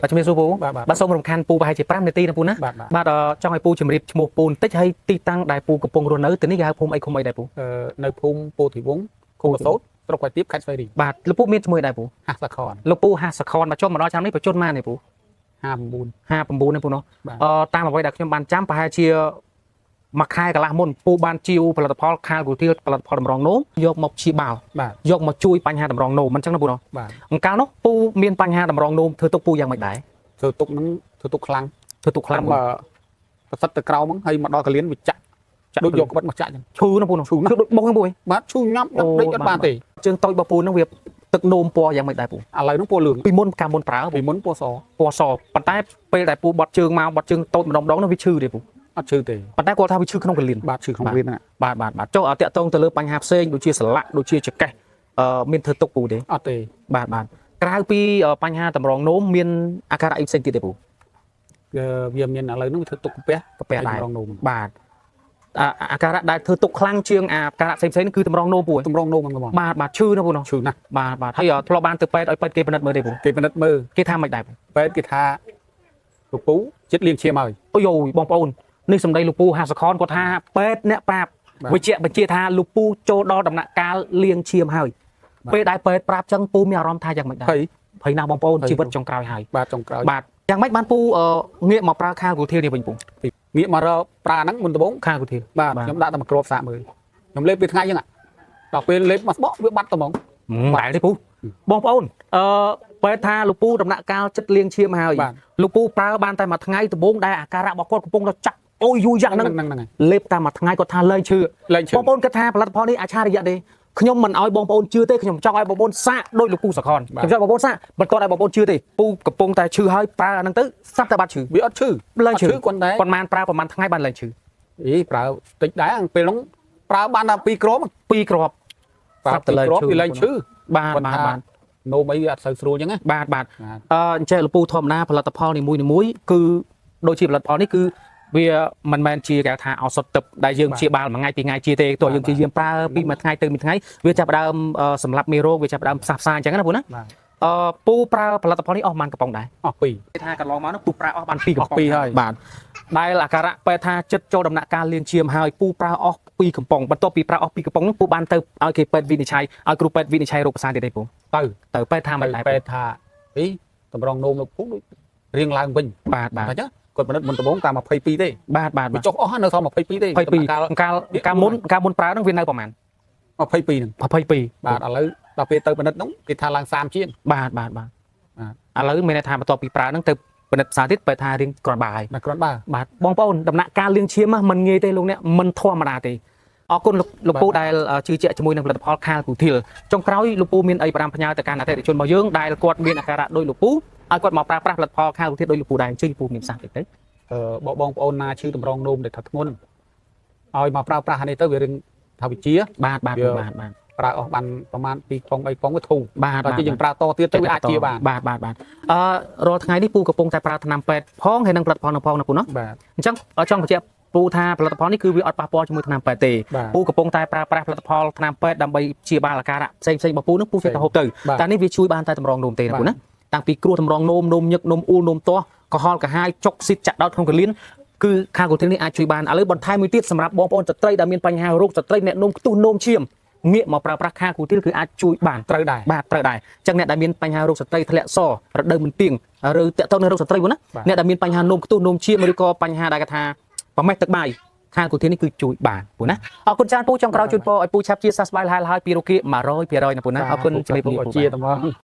បាទជំរាបសួរពូបាទសូមរំខានពូប្រហែលជា5នាទីណាពូណាបាទចង់ឲ្យពូជំរាបឈ្មោះពូបន្តិចហើយទីតាំងដែលពូកំពុងរស់នៅទីនេះគេហៅភូមិអីឃុំអីដែរពូនៅភូមិពោធិវង្សឃុំកសោតស្រុកកែទៀបខេត្តស្វាយរៀងបាទលោកពូមានឈ្មោះអីដែរពូហាសខនលោកពូហាសខនមកចុះមកដល់ឆ្នាំនេះបញ្ជនម៉ានទេពូ59នេះពូនោះតាមអ្វីដែលខ្ញុំបានចាំប្រហែលជាមួយខែកន្លះមុនពូបានជាវផលិតផលខាលគូធាលផលិតផលតម្រងនោមយកមកព្យាបាលយកមកជួយបញ្ហាតម្រងនោមមិនចឹងណាពូនោះអង្កលនោះពូមានបញ្ហាតម្រងនោមធ្វើទុកពូយ៉ាងម៉េចដែរធ្វើទុកហ្នឹងធ្វើទុកខ្លាំងបើប្រសិទ្ធទៅក្រោមហ្នឹងហើយមកដល់កលៀនវាចាក់ដូចយកក្បិតមកចាក់ចឹងឈឺណាពូនោះឈឺដូចបងហ្នឹងពូបាទឈឺញាប់ដេកអត់បានទេជើងតូចរបស់ពូហ្នឹងវាទឹកនោមពណ៌យ៉ាងម៉េចដែរពូឥឡូវហ្នឹងពណ៌លឿងពីមុនកាលមុនប្រើពីមុនពណ៌សប៉ុន្តែពេលដែលពូបត់ជើងមកបត់ជើងតូចម្ដងនោះវាឈឺទេពូអត់ឈឺទេប៉ុន្តែគាត់ថាវាឈឺក្នុងកលៀនបាទឈឺក្នុងកលៀនណាបាទចុះតាក់ទងទៅលើបញ្ហាផ្សេងដូចជាសន្លាក់ដូចជាចកេះមានធ្វើទុកពូទេអត់ទេបាទក្រៅពីបញ្ហាតម្រងនោមមានអាការៈអីផ្សេងទៀតទេពូវាមានឥឡូវហ្នឹងធ្វើទុកកាពះដែរតម្រងនោមបាទអាការៈដែលធ្វើទុកខ្លាំងជាងអាការៈផ្សេងៗគឺតម្រងនោមពូតម្រងនោមហ្នឹងបាទឈឺណាពូនោះឈឺណាស់បាទហើយធ្លាប់បានទៅពេទ្យឲ្យពេទ្យគេពិនិត្យមើលទេពូគេពិនិត្យមើលគេថាមិនដែរពេទ្យគេថាលោកពូចិត្តលៀងឈាមហើយអូយបងប្អូននេះសម្ដីលោកពូហាសខនគាត់ថាពេទ្យអ្នកប្រាប់វិជ្ជបញ្ជាថាលោកពូចូលដល់ដំណាក់កាលលៀងឈាមហើយពេលដែលពេទ្យប្រាប់ចឹងពូមានអារម្មណ៍ថាយ៉ាងម៉េចដែរភ័យណាស់បងប្អូនជីវិតចុងក្រោយហើយបាទចុងក្រោយបាទយ៉ាងម៉េចបានពូងាកមកប្រើខាលគូធាលនេះវិញពូងាកមករកប្រើហ្នឹងមុនដំបូងខាលគូធាលបាទខ្ញុំដាក់តែមួយគ្រាប់សាកមើលខ្ញុំលេបពេលថ្ងៃចឹងដល់ពេលលេបមកស្បកវាបាត់តែហ្មងបាទទេពូបងប្អូនពេទ្យថាលោកពូដំណាក់កាលចិត្តលៀងឈាមហើយលោកពូប្រើបានតែមួយថ្ងៃដំបូងដែលអាការៈរបស់គាត់កំពុងតែចាក់អូយយូរយ៉ាងហ្នឹងលេបតែមួយថ្ងៃគាត់ថាលែងឈឺបងប្អូនគាត់ថាផលិតផលនេះអាចឆារយៈទេខ្ញុំមិនឲ្យបងប្អូនជឿទេខ្ញុំចង់ឲ្យបងប្អូនសាកដោយលោកពូសខនខ្ញុំចង់បងប្អូនសាកមិនគាត់ឲ្យបងប្អូនជឿទេពូកំពុងតែឈឺហើយប្រើអាហ្នឹងទៅស្រាប់តែបាត់ឈឺវាអត់ឈឺលែងឈឺគាត់ដែរប៉ុន្មានប្រើប្រហែលថ្ងៃបានលែងឈឺប្រើតិចដែរពេលហ្នឹងប្រើបានតែ2គ្រាប់2គ្រាប់ស្រាប់តែលែងឈឺវាលែងឈឺបាទនោមអីវាអត់សូវស្រួលអញ្ចឹងបាទអញ្ចឹងលោកពូធម្មតាផលិតផលនីមួយគឺដូចជាផលិតផលនេះគឺវាមិនមែនជាគេថាឱសថទឹកដែលយើងព្យាបាលមួយថ្ងៃពីរថ្ងៃជាទេតោះយើងព្យាយាមប្រើពីមួយថ្ងៃទៅមួយថ្ងៃវាចាប់ដើមសម្រាប់មេរោគវាចាប់ដើមផ្សះផ្សាអញ្ចឹងណាពូណាពូប្រើផលិតផលនេះអស់ប៉ុន្មានកំប៉ុងដែរអស់2គេថាកន្លងមកនោះពូប្រើអស់បាន2កំប៉ុងហើយបាទដែលអាការៈពេទ្យថាចិត្តចូលដំណាក់កាលលៀងឈាមហើយពូប្រើអស់2កំប៉ុងបន្ទាប់ពីប្រើអស់2កំប៉ុងនោះពូបានទៅឲ្យគេពេទ្យវិនិច្ឆ័យឲ្យគ្រូពេទ្យវិនិច្ឆ័យរោគប្រសាទៀតទេពូទៅពេទ្យថាមិនដែរពេទ្យថាតម្រងនោមលោកពូដូចរៀងឡើងវិញបាទអញ្ចឹងគាត់ពិនិត្យមុនដំបូងតាម22ទេបាទវាចុះអស់នៅសល់22ទេកាលមុនប្រើហ្នឹងវានៅប្រហែល22ហ្នឹង22បាទឥឡូវដល់ពេលទៅពិនិត្យហ្នឹងគេថាឡើង30ជាងបាទឥឡូវមានន័យថាបន្ទាប់ពីប្រើហ្នឹងទៅពិនិត្យផ្សារទៀតបែរថារៀងគ្រាន់បើហើយគ្រាន់បើបាទបងប្អូនដំណាក់កាលលៀងឈាមមិនងាយទេលោកអ្នកមិនធម្មតាទេអរគុណលោកពូដែលជឿជាក់ជាមួយនឹងផលិតផលខាលគូធាលចុងក្រោយលោកពូមានអីផ្ដាំផ្ញើទៅកាន់អតិថិជនរបស់យើងដែលគាត់មានអាការៈដោយលោកពូឲ្យគាត់មកប្រើប្រាស់ផលិតផលខាលគូធាលដោយលោកពូដែរជួយលោកពូមានប្រសាសន៍តិចទៅបងប្អូនណាឈឺតម្រងនោមដែលថាធ្ងន់ឲ្យមកប្រើប្រាស់នេះទៅវារឿងថាវិជាបាទប្រើអស់បានប្រហែល2ប៉ុង3ប៉ុងវាធូរបាទតែយើងប្រើតទៀតទៅវាអាចជាបានបាទរាល់ថ្ងៃនេះពូកំពុងតែប្រើថ្នាំពេទ្យផងហើយនឹងផលិតផលនឹងផងណាពូណាអញ្ចឹងចង់បញ្ជាក់ពូថាផលិតផលនេះគឺវាអត់ប៉ះពាល់ជាមួយថ្នាំពេទ្យទេពូកំពុងតែប្រើប្រាស់ផលិតផលថ្នាំពេទ្យដើម្បីព្យាបាលអាការៈផ្សេងរបស់ពូនឹងពូចេះតែហូបទៅតែនេះវាជួយបានតែតម្រងនោមទេណាពូណាតាំងពីគ្រោះតម្រងនោមញឹកនោមអ៊ូលនោមទាស់កុហលកាហាយចុកស៊ីតចាក់ដោតក្នុងកលៀនគឺខាលគូធាលនេះអាចជួយបានឥឡូវបន្ថែមមួយទៀតសម្រាប់បងប្អូនស្ត្រីដែលមានបញ្ហារោគស្ត្រីអ្នកនោមខ្ទុះនោមឈាមងាកមកប្រើប្រាស់ខាលគូធាលគឺអាចជួយបានត្រូវដែរអញ្ចឹងអ្នកដែលមានបញ្ហារោគស្ត្រីធ្លាក់សរដូវមិនទៀងឬតាក់ទងនឹងរោគស្ត្រីពូណាអ្នកដែលមានបញ្ហានោមខ្ទុះនោមឈាមឬក៏បញ្ហាដែលគេថាប្រមេះទឹកបាយខាលគូធាលនេះគឺជួយបានពូណាអរគុណច្រើនពូចុងក្រោយជូនពរឲ្យពូឆាប់ជាសះស្បើយលហើយពីរោគ100%ណាពូណាអរគុណជំរាបលាពូជាតំង